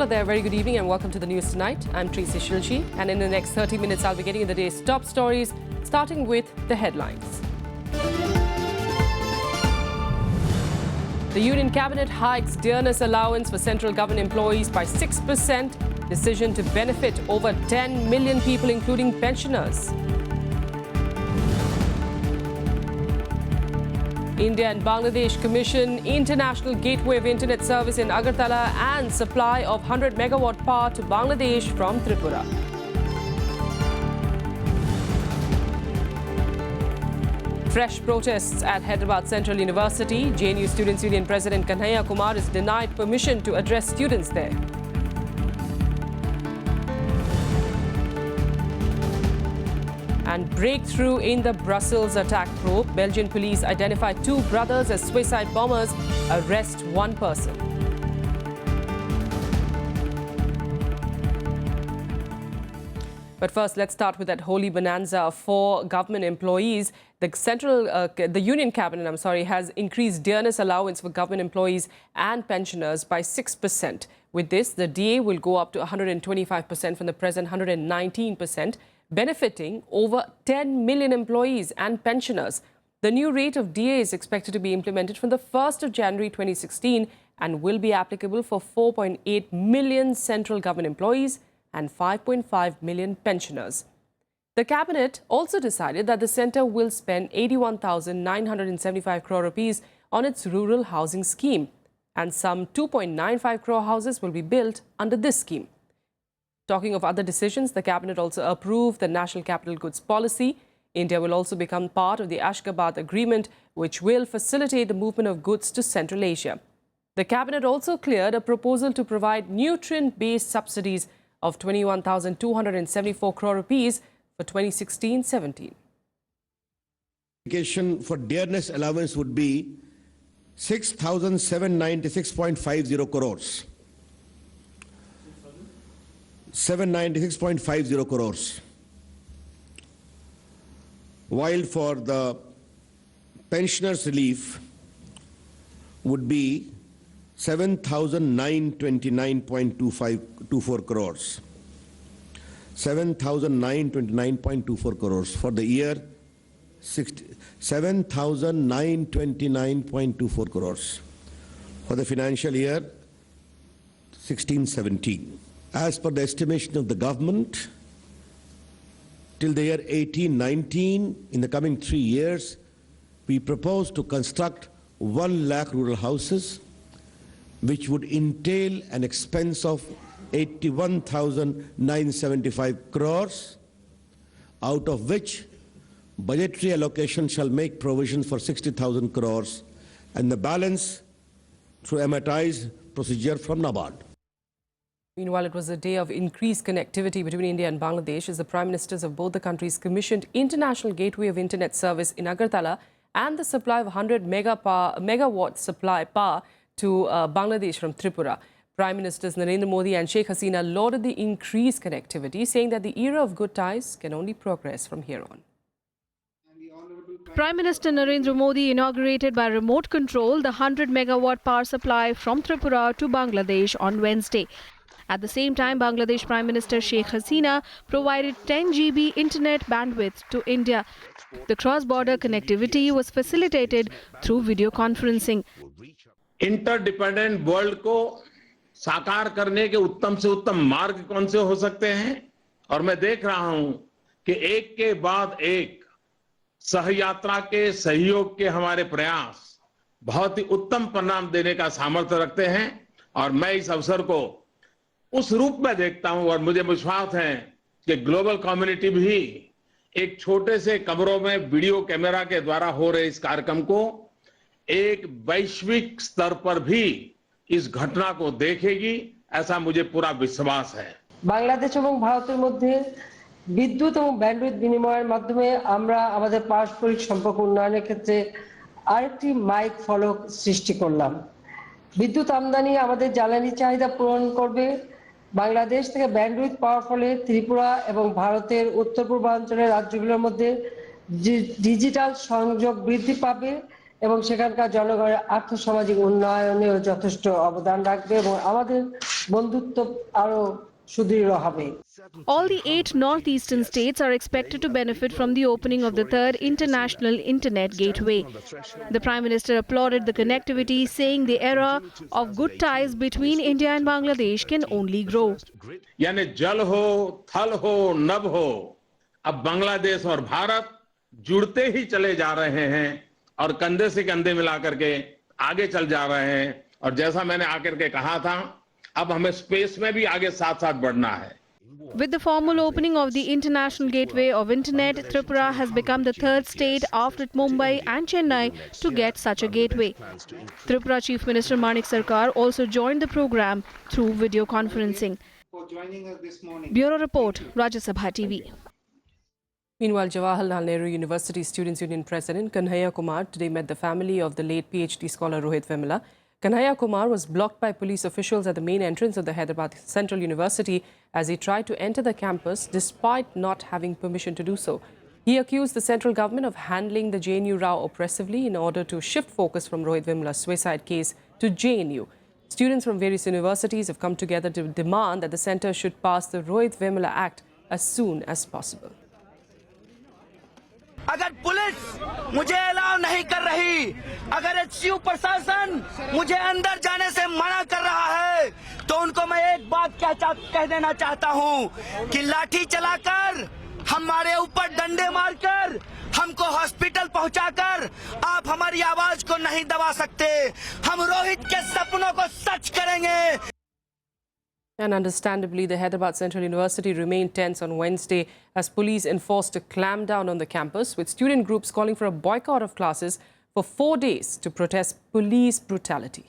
Hello there, very good evening and welcome to the news tonight. I'm Tracy Shilji and in the next 30 minutes I'll be getting in the day's top stories, starting with the headlines. The Union Cabinet hikes dearness allowance for central government employees by 6%, decision to benefit over 10 million people including pensioners. India and Bangladesh commission international gateway of internet service in Agartala and supply of 100 megawatt power to Bangladesh from Tripura. Fresh protests at Hyderabad Central University. JNU Students Union President Kanhaiya Kumar is denied permission to address students there. And breakthrough in the Brussels attack probe. Belgian police identify two brothers as suicide bombers, arrest one person. But first, let's start with that holy bonanza for government employees. The Union Cabinet, has increased dearness allowance for government employees and pensioners by 6%. With this, the DA will go up to 125% from the present 119%. Benefiting over 10 million employees and pensioners. The new rate of DA is expected to be implemented from the 1st of January 2016 and will be applicable for 4.8 million central government employees and 5.5 million pensioners. The Cabinet also decided that the centre will spend 81,975 crore rupees on its rural housing scheme, and some 2.95 crore houses will be built under this scheme. Talking of other decisions, the Cabinet also approved the National Capital Goods Policy. India will also become part of the Ashgabat Agreement, which will facilitate the movement of goods to Central Asia. The Cabinet also cleared a proposal to provide nutrient-based subsidies of 21,274 crore rupees for 2016-17. For dearness allowance would be 6,796.50 crores. 796.50 crores, while for the pensioners relief would be 7,929.24 crores. 7,929.24 crores for the year 7,929.24 crores for the financial year 16-17. As per the estimation of the government, till the year 18-19, in the coming 3 years, we propose to construct 1 lakh rural houses, which would entail an expense of 81,975 crores, out of which budgetary allocation shall make provision for 60,000 crores, and the balance through amortized procedure from NABARD. Meanwhile, it was a day of increased connectivity between India and Bangladesh as the Prime Ministers of both the countries commissioned international gateway of internet service in Agartala and the supply of 100 megawatt supply power to Bangladesh from Tripura. Prime Ministers Narendra Modi and Sheikh Hasina lauded the increased connectivity, saying that the era of good ties can only progress from here on. Prime Minister Narendra Modi inaugurated by remote control the 100 megawatt power supply from Tripura to Bangladesh on Wednesday. At the same time, Bangladesh Prime Minister Sheikh Hasina provided 10 GB internet bandwidth to India. The cross-border connectivity was facilitated through video conferencing. Interdependent world को साकार करने के उत्तम से उत्तम मार्ग कौन से हो सकते हैं, और मैं देख रहा हूं कि एक के बाद एक सहयात्रा के सहयोग के हमारे प्रयास बहुत ही उत्तम परिणाम देने का सामर्थ्य रखते हैं, और मैं इस अवसर को उस रूप में देखता हूं और मुझे विश्वास है कि ग्लोबल कम्युनिटी भी एक छोटे से कमरों में वीडियो कैमरा के द्वारा हो रहे इस कार्यक्रम को एक वैश्विक स्तर पर भी इस घटना को देखेगी, ऐसा मुझे पूरा विश्वास है। बांग्लादेश এবং ভারতের মধ্যে বিদ্যুৎ এবং ব্যান্ডউইথ বিনিময়ের মাধ্যমে আমরা আমাদের পারস্পরিক সম্পর্ক উন্নয়নের ক্ষেত্রে আরেকটি মাইল ফলক সৃষ্টি করলাম। বিদ্যুৎ আমদানি আমাদের জ্বালানি চাহিদা পূরণ করবে। বাংলাদেশ থেকে ব্যান্ডউইথ পাওয়ার ফলে ত্রিপুরা এবং ভারতের উত্তর পূর্বাঞ্চলের রাজ্যগুলোর মধ্যে ডিজিটাল সংযোগ বৃদ্ধি পাবে এবং সেখানকার জনগণের আর্থসামাজিক উন্নয়নেও যথেষ্ট অবদান রাখবে এবং আমাদের বন্ধুত্ব আরো সুদৃঢ় হবে। All the 8 northeastern states are expected to benefit from the opening of the third international internet gateway. The Prime Minister applauded the connectivity, saying the era of good ties between India and Bangladesh can only grow. यानी जल हो, थल हो, नभ हो, अब बांग्लादेश और भारत जुड़ते ही चले जा रहे हैं और कंधे से कंधे मिलाकर के आगे चल जा रहे हैं। और जैसा मैंने आकर के कहा था, अब हमें स्पेस में भी आगे साथ साथ बढ़ना है। With the formal opening of the International Gateway of Internet, Tripura has become the third state after Mumbai and Chennai to get such a gateway. Tripura Chief Minister Manik Sarkar also joined the program through video conferencing. Bureau Report, Rajya Sabha TV. Meanwhile, Jawaharlal Nehru University Students Union President Kanhaiya Kumar today met the family of the late PhD scholar Rohit Vemula. Kanhaiya Kumar was blocked by police officials at the main entrance of the Hyderabad Central University as he tried to enter the campus despite not having permission to do so. He accused the central government of handling the JNU row oppressively in order to shift focus from Rohit Vemula's suicide case to JNU. Students from various universities have come together to demand that the centre should pass the Rohit Vemula Act as soon as possible. अगर police मुझे allow नहीं कर रही, अगर HCU प्रशासन मुझे अंदर जाने से मना कर रहा है, तो उनको मैं एक बात कह देना चाहता हूं कि लाठी चलाकर, हमारे ऊपर डंडे मारकर, हमको हॉस्पिटल पहुंचाकर आप हमारी आवाज को नहीं दबा सकते। हम रोहित के सपनों को सच करेंगे। And understandably, the Hyderabad Central University remained tense on Wednesday as police enforced a clampdown on the campus, with student groups calling for a boycott of classes for 4 days to protest police brutality.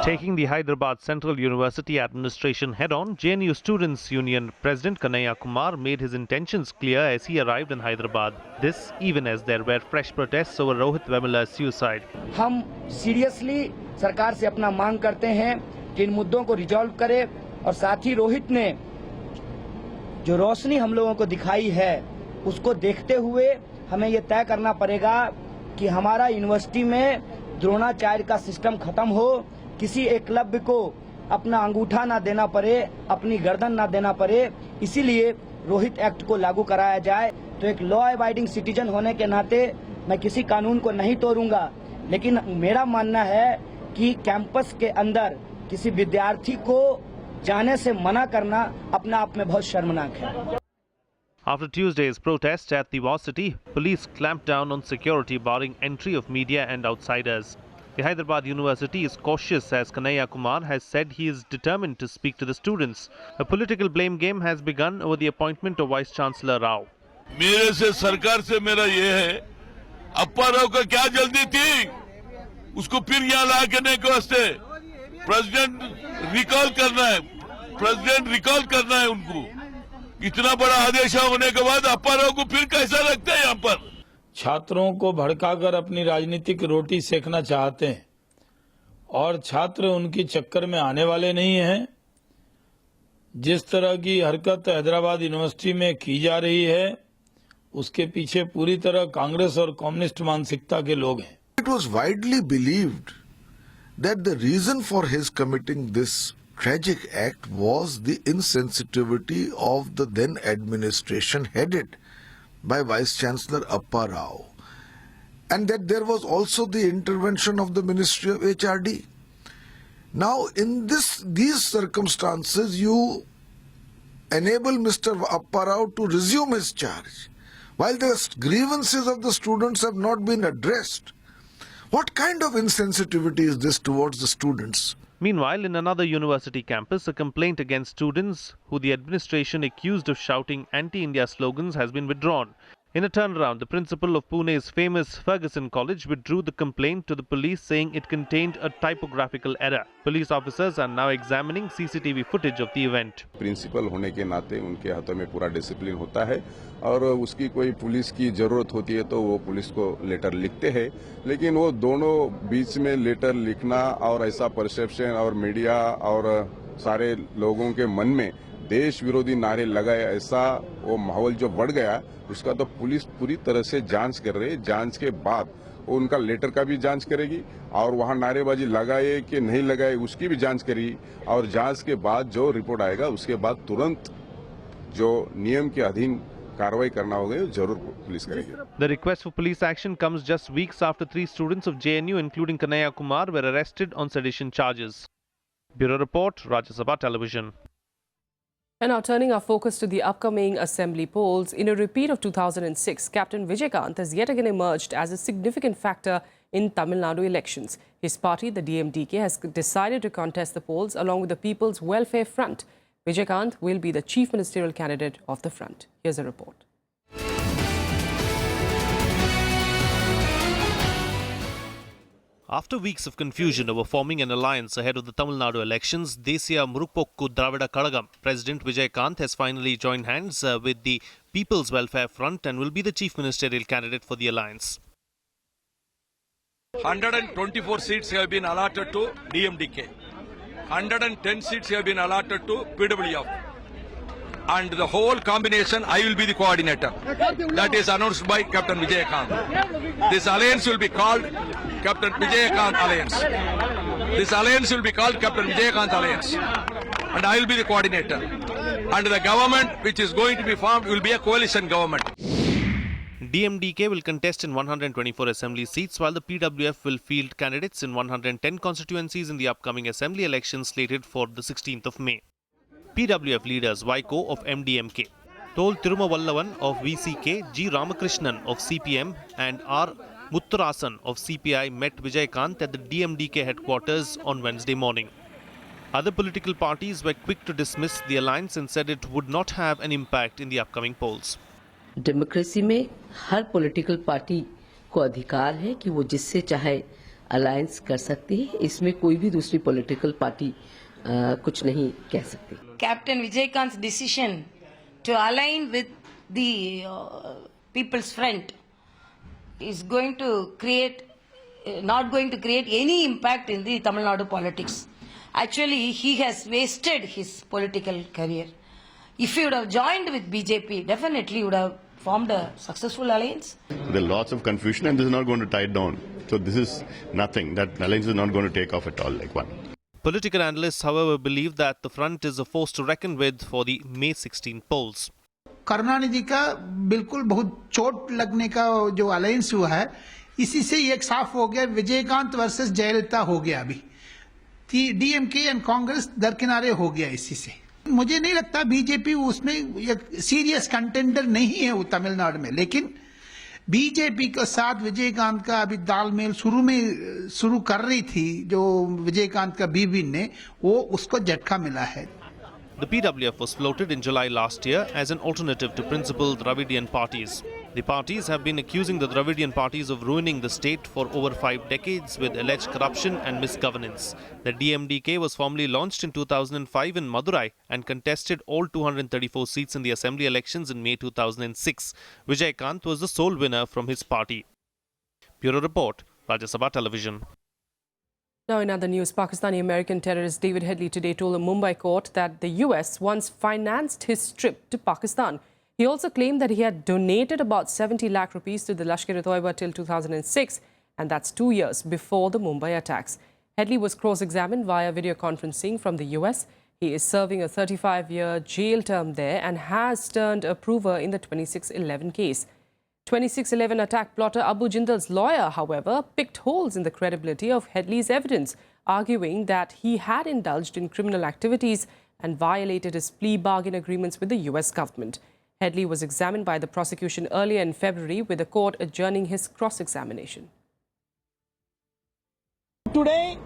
Taking the Hyderabad Central University administration head-on, JNU Students Union President Kanhaiya Kumar made his intentions clear as he arrived in Hyderabad. This even as there were fresh protests over Rohit Vemula's suicide. हम seriously सरकार से अपना मांग करते हैं कि इन मुद्दों को रिजॉल्व करे और साथ ही रोहित ने जो रोशनी हम लोगों को दिखाई है उसको देखते हुए हमें ये तय करना पड़ेगा कि हमारा यूनिवर्सिटी में द्रोणाचार्य का सिस्टम खत्म हो, किसी एकलव्य को अपना अंगूठा ना देना पड़े, अपनी गर्दन ना देना पड़े, इसीलिए रोहित एक्ट को लागू कराया जाए। तो एक लॉ अबाइडिंग सिटीजन होने के नाते मैं किसी कानून को नहीं तोड़ूंगा, लेकिन मेरा मानना है कि कैंपस के अंदर किसी विद्यार्थी को जाने से मना करना अपने आप में बहुत शर्मनाक है। After Tuesday's protest at the varsity, police clamped down on security, barring entry of media and outsiders. The Hyderabad University is cautious as Kanhaiya Kumar has said he is determined to speak to the students. A political blame game has begun over the appointment of Vice Chancellor Rao. मेरे से सरकार से मेरा ये है, अप्पा राव का क्या जल्दी थी उसको फिर यहाँ ला करने के वास्ते प्रेसिडेंट रिकॉल करना है उनको। इतना बड़ा आदेश होने के बाद अप्पा राव को फिर कैसा लगता है यहाँ पर? छात्रों को भड़काकर अपनी राजनीतिक रोटी सेकना चाहते हैं और छात्र उनकी चक्कर में आने वाले नहीं हैं। जिस तरह की हरकत हैदराबाद यूनिवर्सिटी में की जा रही है उसके पीछे पूरी तरह कांग्रेस और कम्युनिस्ट मानसिकता के लोग हैं। It was widely believed that the reason for his committing this tragic act was the insensitivity of the then administration headed by Vice Chancellor Appa Rao, and that there was also the intervention of the Ministry of HRD. Now, in these circumstances, you enable Mr. Appa Rao to resume his charge, while the grievances of the students have not been addressed. What kind of insensitivity is this towards the students? Meanwhile, in another university campus, a complaint against students who the administration accused of shouting anti-India slogans has been withdrawn. In a turnaround, the principal of Pune's famous Ferguson College withdrew the complaint to the police, saying it contained a typographical error. Police officers are now examining CCTV footage of the event. Principal होने के नाते उनके हाथों में पूरा discipline होता है और उसकी कोई पुलिस की जरूरत होती है तो वो पुलिस को लेटर लिखते हैं, लेकिन वो दोनों बीच में लेटर लिखना और ऐसा परसेप्शन और मीडिया और सारे लोगों के मन में देश विरोधी नारे लगाए, ऐसा वो माहौल जो बढ़ गया, उसका तो पुलिस पूरी तरह से जांच कर रही है। जांच के बाद वो उनका लेटर का भी जांच करेगी और वहां नारेबाजी लगाए कि नहीं लगाए उसकी भी जांच करेगी और जांच के बाद जो रिपोर्ट आएगा उसके बाद तुरंत जो नियम के अधीन कार्रवाई करना होगा जरूर पुलिस करेगी। The request for police action comes just weeks after 3 students of JNU, including Kanhaiya Kumar, were arrested on sedition charges. Bureau Report, Rajya Sabha Television. And now turning our focus to the upcoming assembly polls, in a repeat of 2006, Captain Vijaykanth has yet again emerged as a significant factor in Tamil Nadu elections. His party, the DMDK, has decided to contest the polls along with the People's Welfare Front. Vijaykanth will be the chief ministerial candidate of the front. Here's a report. After weeks of confusion over forming an alliance ahead of the Tamil Nadu elections, Desiya Murupokku Dravida Kadagam President Vijaykanth has finally joined hands with the People's Welfare Front and will be the chief ministerial candidate for the alliance. 124 seats have been allotted to DMDK. 110 seats have been allotted to PWF. And the whole combination, I will be the coordinator. That is announced by Captain Vijaykanth. This alliance will be called Captain Vijaykanth Alliance. This alliance will be called Captain Vijaykanth Alliance. And I will be the coordinator. And the government which is going to be formed will be a coalition government. DMDK will contest in 124 assembly seats, while the PWF will field candidates in 110 constituencies in the upcoming assembly elections slated for the 16th of May. PWF leaders Vaiko of MDMK, Tol Tirumavallavan of VCK, G. Ramakrishnan of CPM and R. Muttarasan of CPI met Vijaykanth at the DMDK headquarters on Wednesday morning. Other political parties were quick to dismiss the alliance and said it would not have an impact in the upcoming polls. Democracy में हर political party को अधिकार है कि वो जिससे चाहे alliance कर सकती है, इसमें कोई भी दूसरी पॉलिटिकल पार्टी कुछ नहीं कह सकती. Captain Vijaykanth's decision to align with the People's Front is going to create, not going to create any impact in the Tamil Nadu politics. Actually, he has wasted his political career. If he would have joined with BJP, definitely would have formed a successful alliance. There are lots of confusion and this is not going to tie it down. So this is nothing. That alliance is not going to take off at all like one. Political analysts, however, believe that the front is a force to reckon with for the May 16 polls. Karunanidhi का बिल्कुल बहुत चोट लगने का जो alliance हुआ है, इसी से एक साफ हो गया, विजयकांत वर्सेस जयललिता हो गया. अभी डीएमके एंड कांग्रेस दरकिनारे हो गया इसी से. मुझे नहीं लगता बीजेपी उसमें एक सीरियस कंटेंडर नहीं है वो तमिलनाडु में, लेकिन बीजेपी के साथ विजयकांत का अभी तालमेल शुरू कर रही थी जो विजयकांत का बीवी ने, वो उसको झटका मिला है. The PWF was floated in July last year as an alternative to principal Dravidian parties. The parties have been accusing the Dravidian parties of ruining the state for over 5 decades with alleged corruption and misgovernance. The DMDK was formally launched in 2005 in Madurai and contested all 234 seats in the assembly elections in May 2006. Vijaykanth was the sole winner from his party. Bureau Report, Rajya Sabha Television. Now in other news, Pakistani-American terrorist David Headley today told a Mumbai court that the US once financed his trip to Pakistan. He also claimed that he had donated about 70 lakh rupees to the Lashkar-e-Toiba till 2006, and that's 2 years before the Mumbai attacks. Headley was cross-examined via video conferencing from the US. He is serving a 35-year jail term there and has turned a prover in the 2611 case. 2611 attack plotter Abu Jindal's lawyer, however, picked holes in the credibility of Headley's evidence, arguing that he had indulged in criminal activities and violated his plea bargain agreements with the US government. Headley was examined by the prosecution earlier in February, with the court adjourning his cross-examination. Today,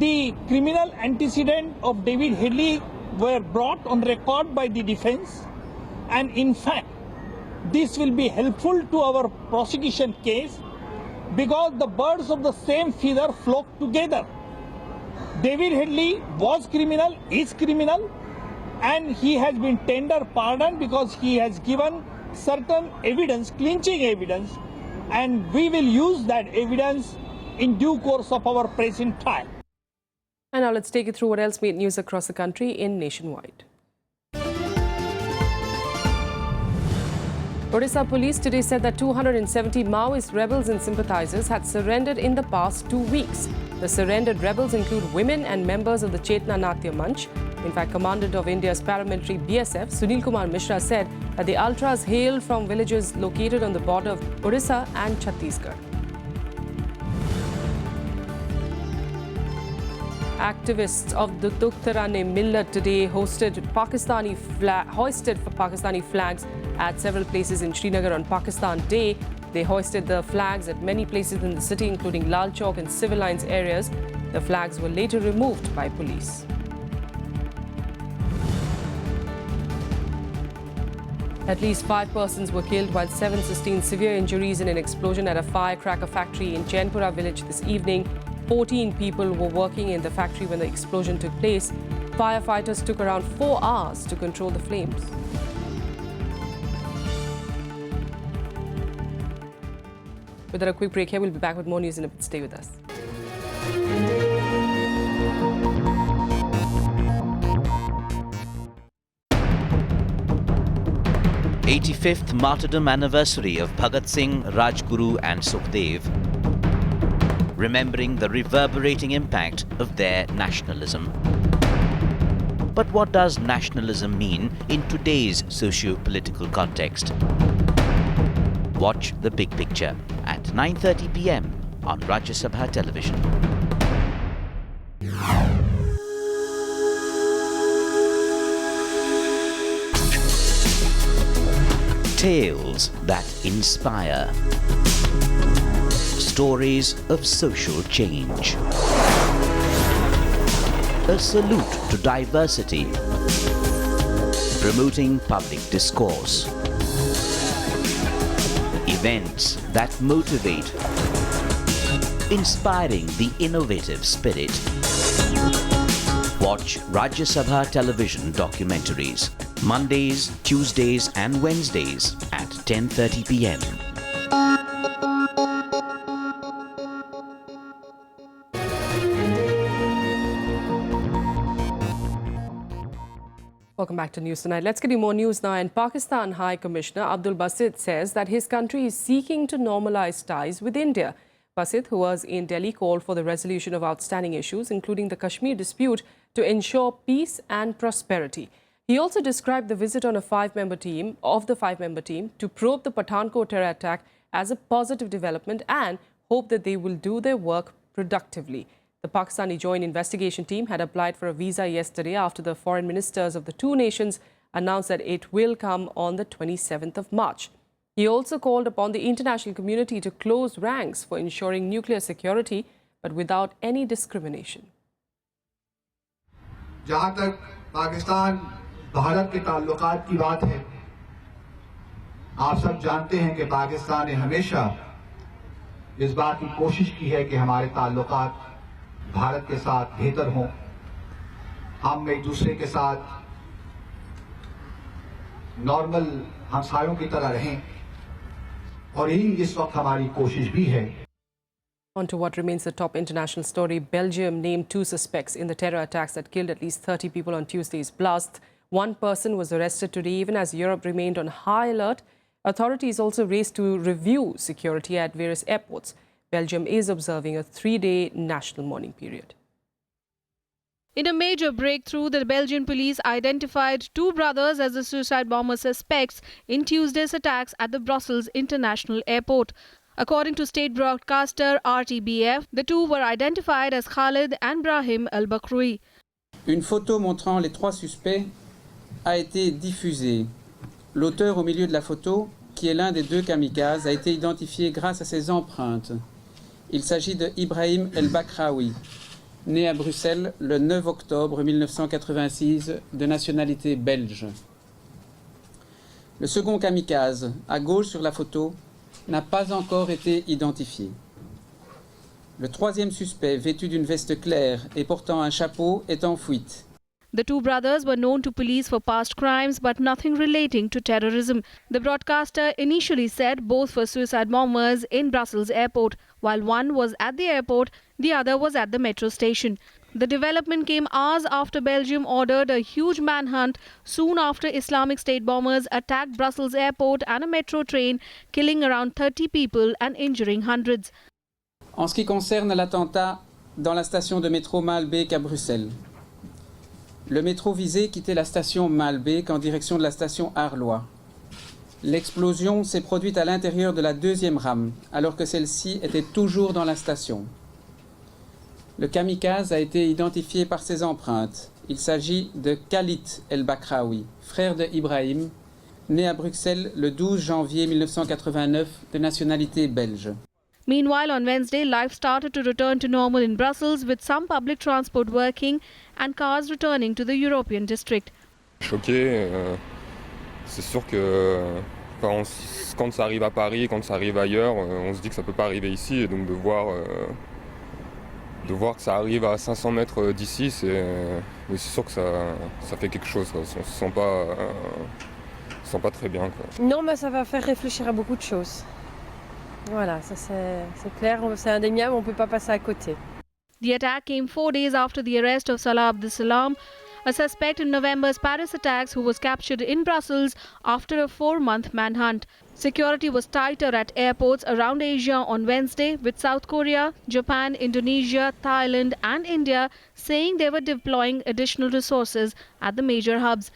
the criminal antecedents of David Headley were brought on record by the defense, and in fact, this will be helpful to our prosecution case because the birds of the same feather flock together. David Headley was criminal, is criminal, and he has been tender pardon because he has given certain evidence, clinching evidence, and we will use that evidence in due course of our present trial. And now let's take you through what else made news across the country in Nationwide. Odisha police today said that 270 Maoist rebels and sympathizers had surrendered in the past 2 weeks. The surrendered rebels include women and members of the Chetna Natya Manch. In fact, Commandant of India's paramilitary BSF, Sunil Kumar Mishra, said that the ultras hail from villages located on the border of Odisha and Chhattisgarh. Activists of the Tukh-Tarane Millat today hoisted Pakistani flags at several places in Srinagar on Pakistan Day. They hoisted the flags at many places in the city, including Lal Chowk and civil lines areas. The flags were later removed by police. At least 5 persons were killed while 7 sustained severe injuries in an explosion at a firecracker factory in Jainpura village this evening. 14 people were working in the factory when the explosion took place. Firefighters took around 4 hours to control the flames. Without a quick break here, we'll be back with more news in a bit. Stay with us. The 85th martyrdom anniversary of Bhagat Singh, Rajguru and Sukhdev, remembering the reverberating impact of their nationalism. But what does nationalism mean in today's socio-political context? Watch The Big Picture at 9:30 p.m. on Rajya Sabha television. Tales that inspire. Stories of social change. A salute to diversity. Promoting public discourse. Events that motivate. Inspiring the innovative spirit. Watch Rajya Sabha television documentaries. Mondays, Tuesdays and Wednesdays at 10:30 p.m. Welcome back to News Tonight. Let's get you more news now. And Pakistan High Commissioner Abdul Basit says that his country is seeking to normalize ties with India. Basit, who was in Delhi, called for the resolution of outstanding issues, including the Kashmir dispute, to ensure peace and prosperity. He also described the visit on a five-member team to probe the Pathankot terror attack as a positive development and hope that they will do their work productively. The Pakistani Joint Investigation Team had applied for a visa yesterday after the foreign ministers of the two nations announced that it will come on the 27th of March. He also called upon the international community to close ranks for ensuring nuclear security, but without any discrimination. जहाँ तक पाकिस्तान भारत के ताल्लुकात की बात है, आप सब जानते हैं कि पाकिस्तान ने हमेशा इस बात की कोशिश की है कि हमारे ताल्लुकात भारत के साथ बेहतर हों, हम एक दूसरे के साथ नॉर्मल हमसायों की तरह रहें, और यही इस वक्त हमारी कोशिश भी है. On to what remains the top international story. Belgium named 2 suspects in the terror attacks that killed at least 30 people on Tuesday's blast. 1 person was arrested today, even as Europe remained on high alert. Authorities also raced to review security at various airports. Belgium is observing a 3-day national mourning period. In a major breakthrough, the Belgian police identified 2 brothers as the suicide bomber suspects in Tuesday's attacks at the Brussels International Airport. According to state broadcaster RTBF, the 2 were identified as Khalid and Brahim Al-Bakroui. Une photo montrant les 3 suspects a été diffusée. L'auteur au milieu de la photo, qui est l'un des 2 kamikazes, a été identifié grâce à ses empreintes. Il s'agit de Ibrahim El-Bakraoui, né à Bruxelles le 9 octobre 1986, de nationalité belge. Le second kamikaze, à gauche sur la photo, n'a pas encore été identifié. Le troisième suspect, vêtu d'une veste claire et portant un chapeau, est en fuite. The two brothers were known to police for past crimes, but nothing relating to terrorism. The broadcaster initially said both were suicide bombers in Brussels airport. While one was at the airport, the other was at the metro station. The development came hours after Belgium ordered a huge manhunt soon after Islamic State bombers attacked Brussels airport and a metro train, killing around 30 people and injuring hundreds. En ce qui concerne l'attentat dans la station de métro Maalbeek à Bruxelles, le métro visé quittait la station Maalbeek en direction de la station Arlois. L'explosion s'est produite à l'intérieur de la deuxième rame, alors que celle-ci était toujours dans la station. Le kamikaze a été identifié par ses empreintes. Il s'agit de Khalid El-Bakraoui, frère de Ibrahim, né à Bruxelles le 12 janvier 1989, de nationalité belge. Meanwhile, on Wednesday, life started to return to normal in Brussels with some public transport working and cars returning to the European district. Choqué, c'est sûr que quand ça arrive à Paris, quand ça arrive ailleurs, on se dit que ça ne peut pas arriver ici, et donc de voir que ça arrive à 500 mètres d'ici, c'est sûr que ça fait quelque chose, quoi. On ne se sent pas très bien, quoi. Non, mais ça va faire réfléchir à beaucoup de choses. Voilà, ça c'est clair, c'est indéniable, on ne peut pas passer à côté. The attack came 4 days after the arrest of Salah Abdeslam, a suspect in November's Paris attacks who was captured in Brussels after a 4-month manhunt. Security was tighter at airports around Asia on Wednesday, with South Korea, Japan, Indonesia, Thailand and India saying they were deploying additional resources at the major hubs.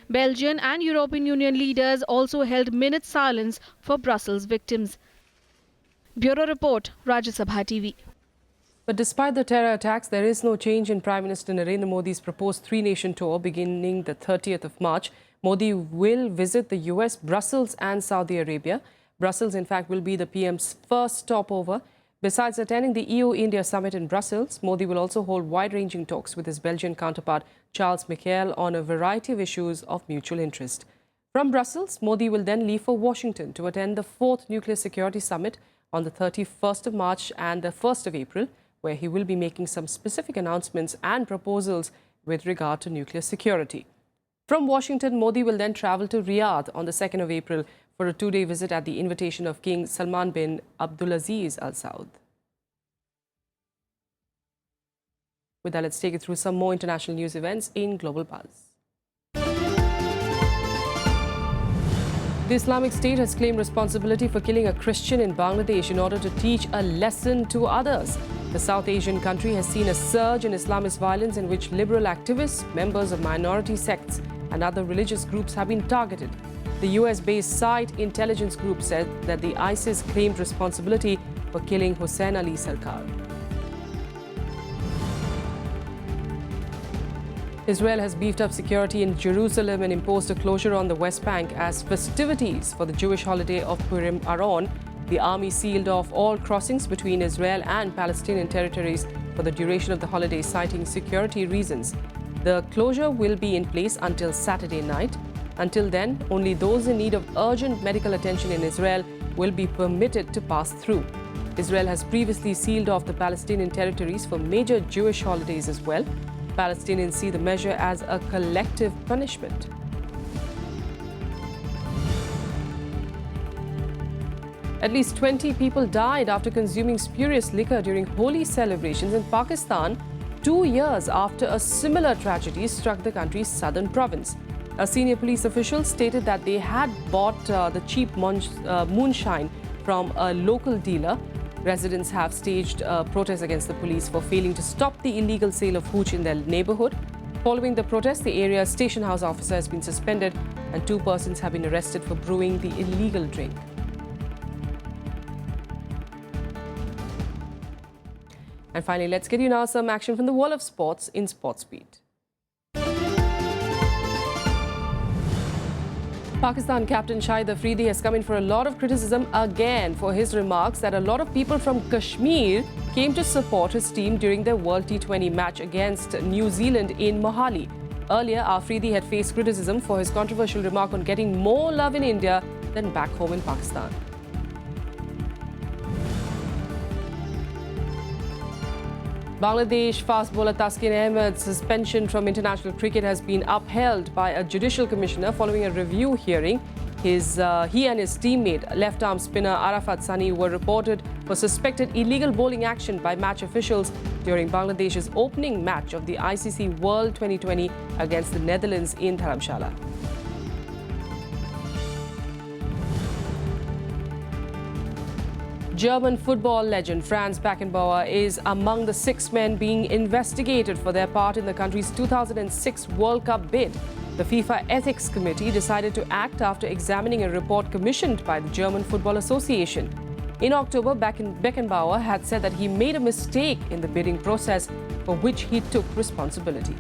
Belgian and European Union leaders also held minute silence for Brussels victims. Bureau Report, Rajya Sabha TV. But despite the terror attacks, there is no change in Prime Minister Narendra Modi's proposed three-nation tour beginning the 30th of March. Modi will visit the US, Brussels and Saudi Arabia. Brussels, in fact, will be the PM's first stopover. Besides attending the EU-India summit in Brussels, Modi will also hold wide-ranging talks with his Belgian counterpart Charles Michel on a variety of issues of mutual interest. From Brussels, Modi will then leave for Washington to attend the 4th Nuclear Security Summit on the 31st of March and the 1st of April, where he will be making some specific announcements and proposals with regard to nuclear security. From Washington, Modi will then travel to Riyadh on the 2nd of April for a 2-day visit at the invitation of King Salman bin Abdulaziz Al Saud. With that, let's take you through some more international news events in Global Buzz. The Islamic State has claimed responsibility for killing a Christian in Bangladesh in order to teach a lesson to others. The South Asian country has seen a surge in Islamist violence in which liberal activists, members of minority sects and other religious groups have been targeted. The US-based SITE intelligence group said that the ISIS claimed responsibility for killing Hussein Ali Sarkar. Israel has beefed up security in Jerusalem and imposed a closure on the West Bank as festivities for the Jewish holiday of Purim are on. The army sealed off all crossings between Israel and Palestinian territories for the duration of the holiday, citing security reasons. The closure will be in place until Saturday night. Until then, only those in need of urgent medical attention in Israel will be permitted to pass through. Israel has previously sealed off the Palestinian territories for major Jewish holidays as well. Palestinians see the measure as a collective punishment. At least 20 people died after consuming spurious liquor during Holi celebrations in Pakistan, 2 years after a similar tragedy struck the country's southern province. A senior police official stated that they had bought the cheap moonshine from a local dealer. Residents have staged a protest against the police for failing to stop the illegal sale of hooch in their neighborhood. Following the protest, the area's station house officer has been suspended and 2 persons have been arrested for brewing the illegal drink. And finally, let's get you now some action from the world of sports in Sports Beat. Pakistan captain Shahid Afridi has come in for a lot of criticism again for his remarks that a lot of people from Kashmir came to support his team during their World T20 match against New Zealand in Mohali. Earlier, Afridi had faced criticism for his controversial remark on getting more love in India than back home in Pakistan. Bangladesh fast bowler Taskin Ahmed's suspension from international cricket has been upheld by a judicial commissioner following a review hearing. He and his teammate, left-arm spinner Arafat Sani, were reported for suspected illegal bowling action by match officials during Bangladesh's opening match of the ICC World 2020 against the Netherlands in Dharamshala. German football legend Franz Beckenbauer is among the 6 men being investigated for their part in the country's 2006 World Cup bid. The FIFA Ethics Committee decided to act after examining a report commissioned by the German Football Association. In October, Beckenbauer had said that he made a mistake in the bidding process for which he took responsibility.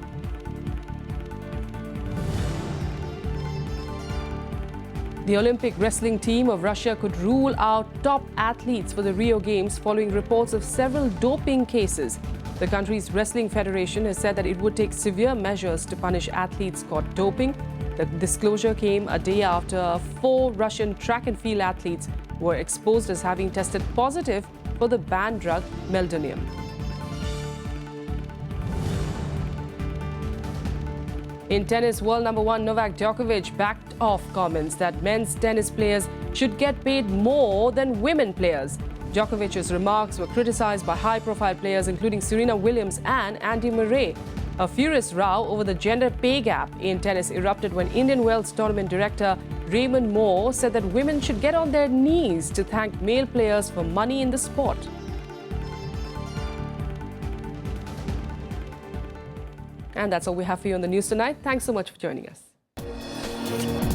The Olympic wrestling team of Russia could rule out top athletes for the Rio Games following reports of several doping cases. The country's wrestling federation has said that it would take severe measures to punish athletes caught doping. The disclosure came a day after 4 Russian track and field athletes were exposed as having tested positive for the banned drug meldonium. In tennis, world number 1 Novak Djokovic backed off comments that men's tennis players should get paid more than women players. Djokovic's remarks were criticized by high-profile players including Serena Williams and Andy Murray. A furious row over the gender pay gap in tennis erupted when Indian Wells tournament director Raymond Moore said that women should get on their knees to thank male players for money in the sport. And that's all we have for you on the news tonight. Thanks so much for joining us.